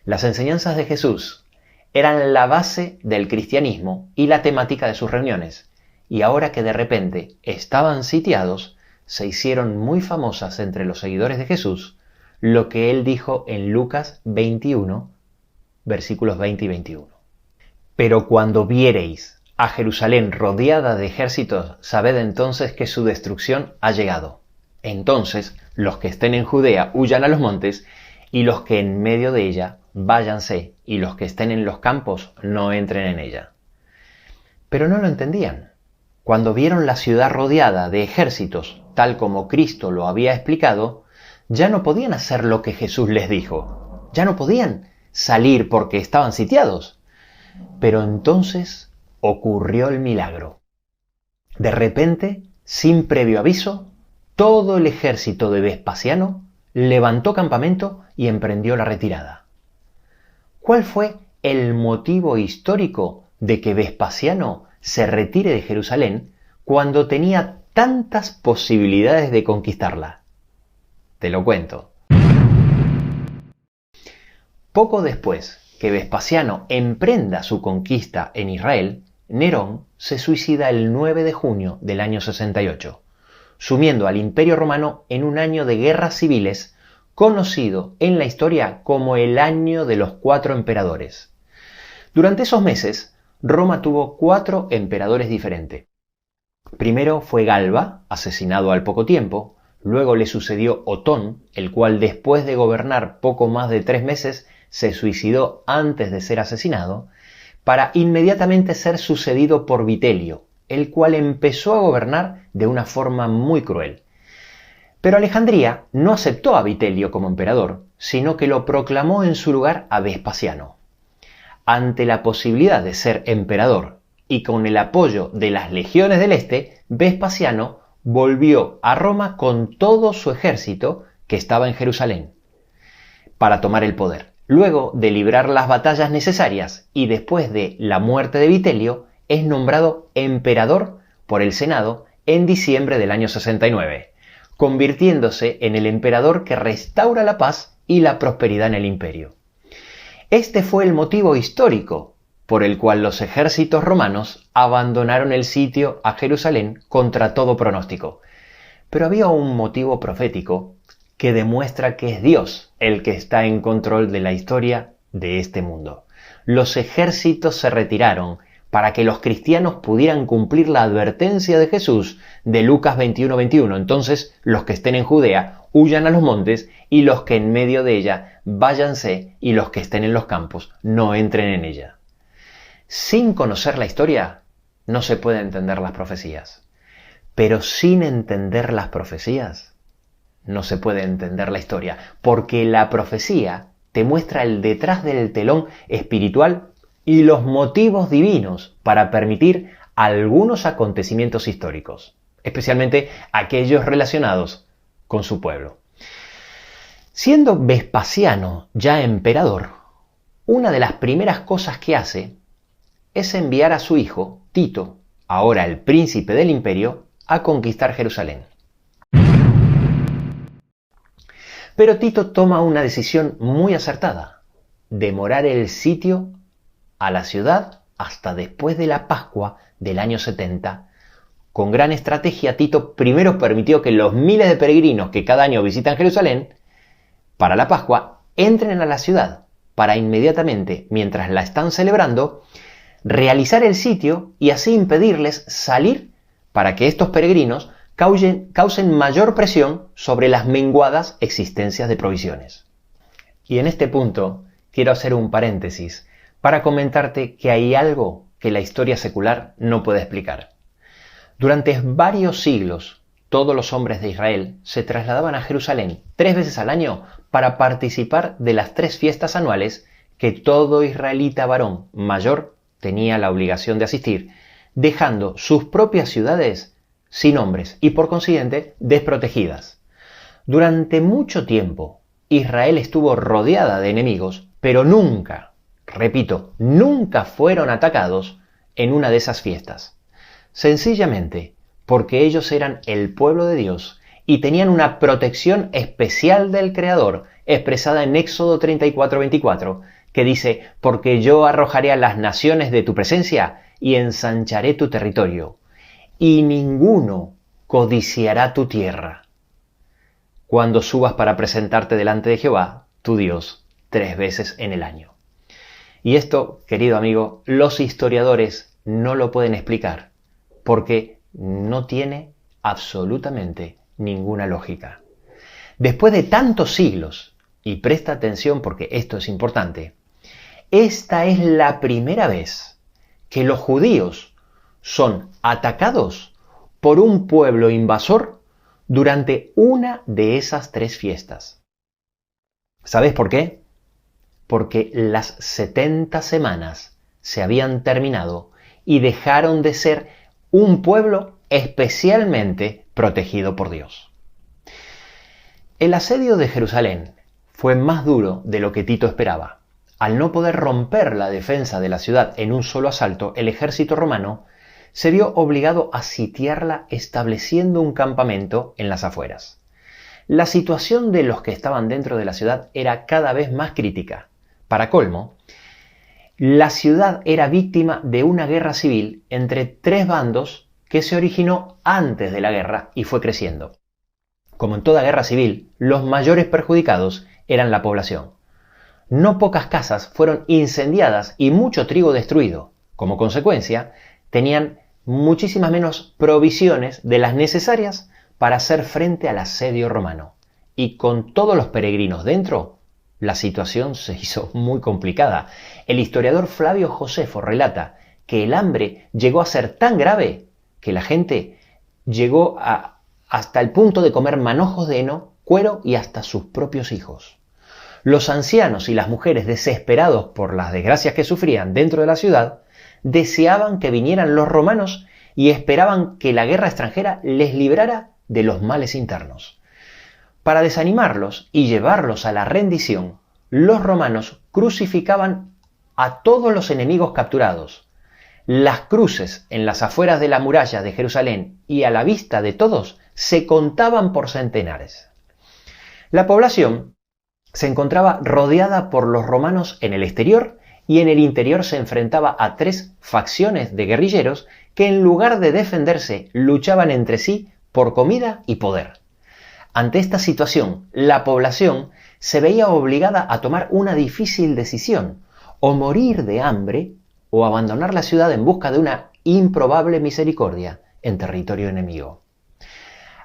Las enseñanzas de Jesús eran la base del cristianismo y la temática de sus reuniones, y ahora que de repente estaban sitiados, se hicieron muy famosas entre los seguidores de Jesús lo que él dijo en Lucas 21, versículos 20 y 21. Pero cuando viereis a Jerusalén rodeada de ejércitos, sabed entonces que su destrucción ha llegado. Entonces los que estén en Judea huyan a los montes, y los que en medio de ella váyanse, y los que estén en los campos no entren en ella. Pero no lo entendían. Cuando vieron la ciudad rodeada de ejércitos, tal como Cristo lo había explicado, ya no podían hacer lo que Jesús les dijo. Ya no podían salir porque estaban sitiados. Pero entonces ocurrió el milagro. De repente, sin previo aviso, todo el ejército de Vespasiano levantó campamento y emprendió la retirada. ¿Cuál fue el motivo histórico de que Vespasiano se retire de Jerusalén cuando tenía tantas posibilidades de conquistarla? Te lo cuento. Poco después que Vespasiano emprenda su conquista en Israel, Nerón se suicida el 9 de junio del año 68, sumiendo al Imperio Romano en un año de guerras civiles conocido en la historia como el Año de los 4 Emperadores. Durante esos meses, Roma tuvo 4 emperadores diferentes. Primero fue Galba, asesinado al poco tiempo. Luego le sucedió Otón, el cual después de gobernar poco más de 3 meses se suicidó antes de ser asesinado, para inmediatamente ser sucedido por Vitelio, el cual empezó a gobernar de una forma muy cruel. Pero Alejandría no aceptó a Vitelio como emperador, sino que lo proclamó en su lugar a Vespasiano. Ante la posibilidad de ser emperador y con el apoyo de las legiones del Este, Vespasiano volvió a Roma con todo su ejército que estaba en Jerusalén para tomar el poder. Luego de librar las batallas necesarias y después de la muerte de Vitelio, es nombrado emperador por el Senado en diciembre del año 69, convirtiéndose en el emperador que restaura la paz y la prosperidad en el imperio. Este fue el motivo histórico por el cual los ejércitos romanos abandonaron el sitio a Jerusalén contra todo pronóstico. Pero había un motivo profético que demuestra que es Dios el que está en control de la historia de este mundo. Los ejércitos se retiraron para que los cristianos pudieran cumplir la advertencia de Jesús de Lucas 21:21. Entonces, los que estén en Judea huyan a los montes, y los que en medio de ella váyanse, y los que estén en los campos no entren en ella. Sin conocer la historia, no se puede entender las profecías. Pero sin entender las profecías, no se puede entender la historia, porque la profecía te muestra el detrás del telón espiritual y los motivos divinos para permitir algunos acontecimientos históricos, especialmente aquellos relacionados con su pueblo. Siendo Vespasiano ya emperador, una de las primeras cosas que hace es enviar a su hijo, Tito, ahora el príncipe del imperio, a conquistar Jerusalén. Pero Tito toma una decisión muy acertada: demorar el sitio a la ciudad hasta después de la Pascua del año 70. Con gran estrategia, Tito primero permitió que los miles de peregrinos que cada año visitan Jerusalén para la Pascua entren a la ciudad para inmediatamente, mientras la están celebrando, realizar el sitio y así impedirles salir, para que estos peregrinos causen mayor presión sobre las menguadas existencias de provisiones. Y en este punto quiero hacer un paréntesis para comentarte que hay algo que la historia secular no puede explicar. Durante varios siglos, todos los hombres de Israel se trasladaban a Jerusalén 3 veces al año para participar de las 3 fiestas anuales que todo israelita varón mayor tenía la obligación de asistir, dejando sus propias ciudades sin hombres y por consiguiente desprotegidas. Durante mucho tiempo, Israel estuvo rodeada de enemigos, pero nunca, repito, nunca fueron atacados en una de esas fiestas? Sencillamente porque ellos eran el pueblo de Dios y tenían una protección especial del Creador, expresada en Éxodo 34:24, que dice: porque yo arrojaré a las naciones de tu presencia y ensancharé tu territorio, y ninguno codiciará tu tierra, cuando subas para presentarte delante de Jehová, tu Dios, 3 veces en el año. Y esto, querido amigo, los historiadores no lo pueden explicar, porque no tiene absolutamente ninguna lógica. Después de tantos siglos, y presta atención porque esto es importante, esta es la primera vez que los judíos son atacados por un pueblo invasor durante una de esas 3 fiestas. ¿Sabes por qué? Porque las 70 semanas se habían terminado y dejaron de ser un pueblo especialmente protegido por Dios. El asedio de Jerusalén fue más duro de lo que Tito esperaba. Al no poder romper la defensa de la ciudad en un solo asalto, el ejército romano se vio obligado a sitiarla estableciendo un campamento en las afueras. La situación de los que estaban dentro de la ciudad era cada vez más crítica. Para colmo, la ciudad era víctima de una guerra civil entre 3 bandos que se originó antes de la guerra y fue creciendo. Como en toda guerra civil, los mayores perjudicados eran la población. No pocas casas fueron incendiadas y mucho trigo destruido. Como consecuencia, tenían muchísimas menos provisiones de las necesarias para hacer frente al asedio romano. Y con todos los peregrinos dentro, la situación se hizo muy complicada. El historiador Flavio Josefo relata que el hambre llegó a ser tan grave que la gente llegó hasta el punto de comer manojos de heno, cuero y hasta sus propios hijos. Los ancianos y las mujeres, desesperados por las desgracias que sufrían dentro de la ciudad, deseaban que vinieran los romanos y esperaban que la guerra extranjera les librara de los males internos. Para desanimarlos y llevarlos a la rendición, los romanos crucificaban a todos los enemigos capturados. Las cruces en las afueras de la muralla de Jerusalén y a la vista de todos se contaban por centenares. La población se encontraba rodeada por los romanos en el exterior y en el interior se enfrentaba a 3 facciones de guerrilleros que en lugar de defenderse luchaban entre sí por comida y poder. Ante esta situación, la población se veía obligada a tomar una difícil decisión: o morir de hambre o abandonar la ciudad en busca de una improbable misericordia en territorio enemigo.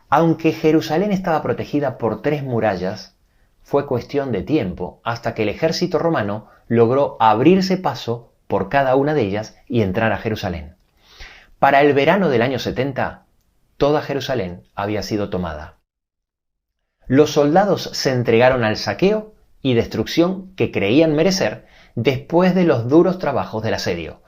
Aunque Jerusalén estaba protegida por 3 murallas, fue cuestión de tiempo hasta que el ejército romano logró abrirse paso por cada una de ellas y entrar a Jerusalén. Para el verano del año 70, toda Jerusalén había sido tomada. Los soldados se entregaron al saqueo y destrucción que creían merecer después de los duros trabajos del asedio.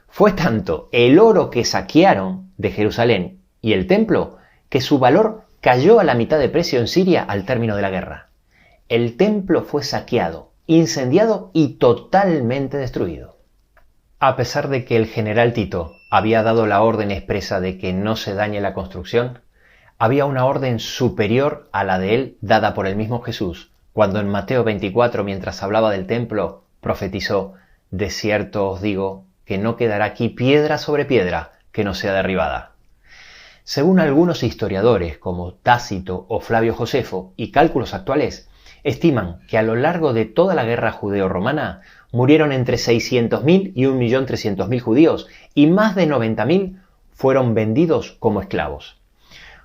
Fue tanto el oro que saquearon de Jerusalén y el templo que su valor cayó a la mitad de precio en Siria al término de la guerra. El templo fue saqueado, incendiado y totalmente destruido. A pesar de que el general Tito había dado la orden expresa de que no se dañe la construcción, había una orden superior a la de él dada por el mismo Jesús, cuando en Mateo 24, mientras hablaba del templo, profetizó: de cierto os digo que no quedará aquí piedra sobre piedra que no sea derribada. Según algunos historiadores como Tácito o Flavio Josefo y cálculos actuales, estiman que a lo largo de toda la guerra judeo-romana murieron entre 600.000 y 1.300.000 judíos y más de 90.000 fueron vendidos como esclavos.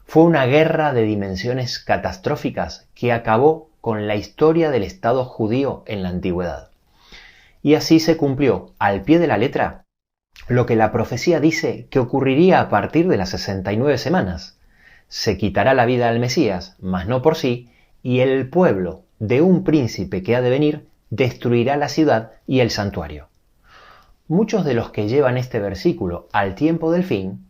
Fue una guerra de dimensiones catastróficas que acabó con la historia del Estado judío en la antigüedad. Y así se cumplió al pie de la letra lo que la profecía dice que ocurriría a partir de las 69 semanas. Se quitará la vida al Mesías, mas no por sí, y el pueblo de un príncipe que ha de venir destruirá la ciudad y el santuario. Muchos de los que llevan este versículo al tiempo del fin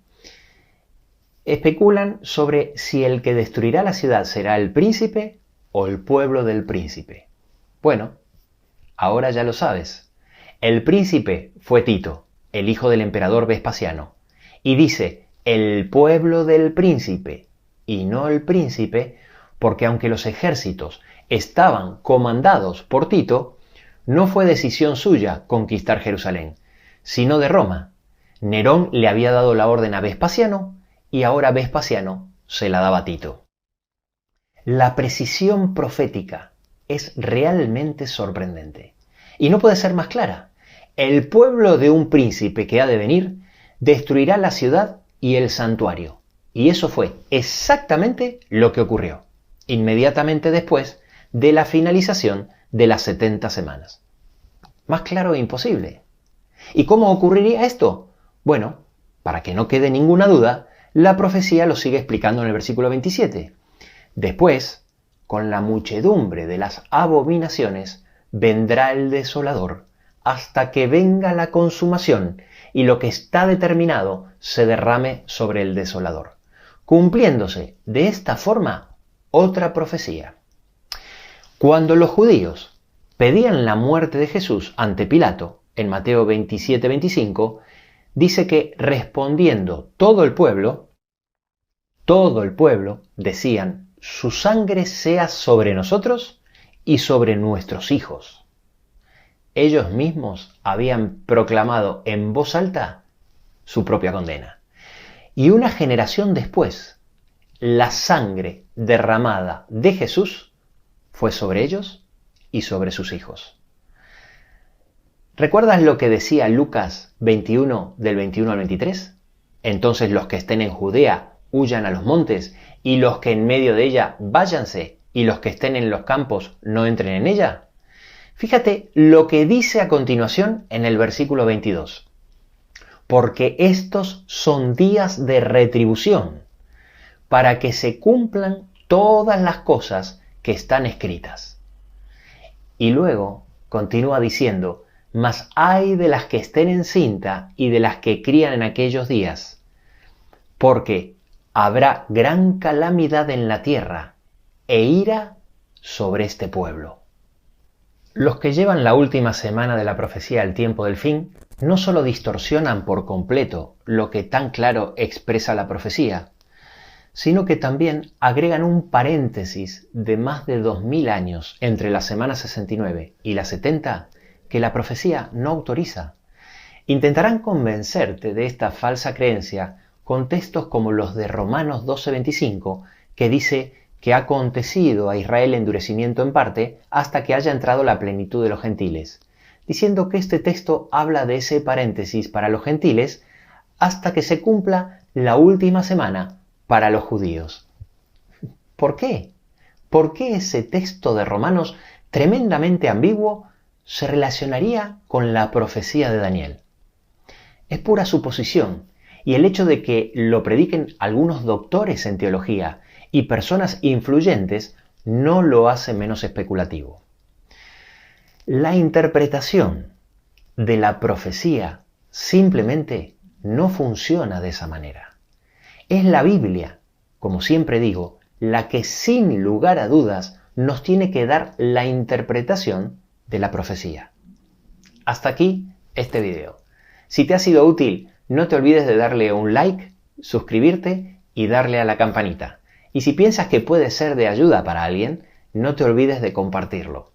especulan sobre si el que destruirá la ciudad será el príncipe o el pueblo del príncipe. Bueno, ahora ya lo sabes. El príncipe fue Tito el hijo del emperador Vespasiano, y dice el pueblo del príncipe y no el príncipe, porque aunque los ejércitos estaban comandados por Tito, no fue decisión suya conquistar Jerusalén, sino de Roma. Nerón le había dado la orden a Vespasiano y ahora Vespasiano se la daba a Tito. La precisión profética es realmente sorprendente y no puede ser más clara. El pueblo de un príncipe que ha de venir destruirá la ciudad y el santuario. Y eso fue exactamente lo que ocurrió, inmediatamente después de la finalización de las 70 semanas. Más claro e imposible. ¿Y cómo ocurriría esto? Bueno, para que no quede ninguna duda, la profecía lo sigue explicando en el versículo 27. Después, con la muchedumbre de las abominaciones, vendrá el desolador, hasta que venga la consumación y lo que está determinado se derrame sobre el desolador, cumpliéndose de esta forma otra profecía. Cuando los judíos pedían la muerte de Jesús ante Pilato, en Mateo 27-25, dice que respondiendo todo el pueblo decían, su sangre sea sobre nosotros y sobre nuestros hijos. Ellos mismos habían proclamado en voz alta su propia condena. Y una generación después, la sangre derramada de Jesús fue sobre ellos y sobre sus hijos. ¿Recuerdas lo que decía Lucas 21 del 21 al 23? Entonces los que estén en Judea huyan a los montes, y los que en medio de ella váyanse, y los que estén en los campos no entren en ella. Fíjate lo que dice a continuación en el versículo 22. Porque estos son días de retribución, para que se cumplan todas las cosas que están escritas. Y luego continúa diciendo, mas ay de las que estén encinta y de las que crían en aquellos días, porque habrá gran calamidad en la tierra e ira sobre este pueblo. Los que llevan la última semana de la profecía al tiempo del fin no solo distorsionan por completo lo que tan claro expresa la profecía, sino que también agregan un paréntesis de más de 2000 años entre la semana 69 y la 70 que la profecía no autoriza. Intentarán convencerte de esta falsa creencia con textos como los de Romanos 12:25, que dice que ha acontecido a Israel endurecimiento en parte hasta que haya entrado la plenitud de los gentiles, diciendo que este texto habla de ese paréntesis para los gentiles hasta que se cumpla la última semana para los judíos. ¿Por qué? ¿Por qué ese texto de Romanos tremendamente ambiguo se relacionaría con la profecía de Daniel? Es pura suposición, y el hecho de que lo prediquen algunos doctores en teología y personas influyentes no lo hace menos especulativo. La interpretación de la profecía simplemente no funciona de esa manera. Es la Biblia, como siempre digo, la que sin lugar a dudas nos tiene que dar la interpretación de la profecía. Hasta aquí este video. Si te ha sido útil, no te olvides de darle un like, suscribirte y darle a la campanita. Y si piensas que puede ser de ayuda para alguien, no te olvides de compartirlo.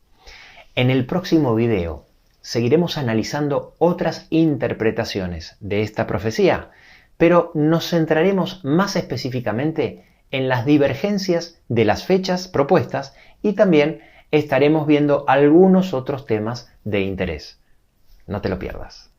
En el próximo video seguiremos analizando otras interpretaciones de esta profecía, pero nos centraremos más específicamente en las divergencias de las fechas propuestas y también estaremos viendo algunos otros temas de interés. No te lo pierdas.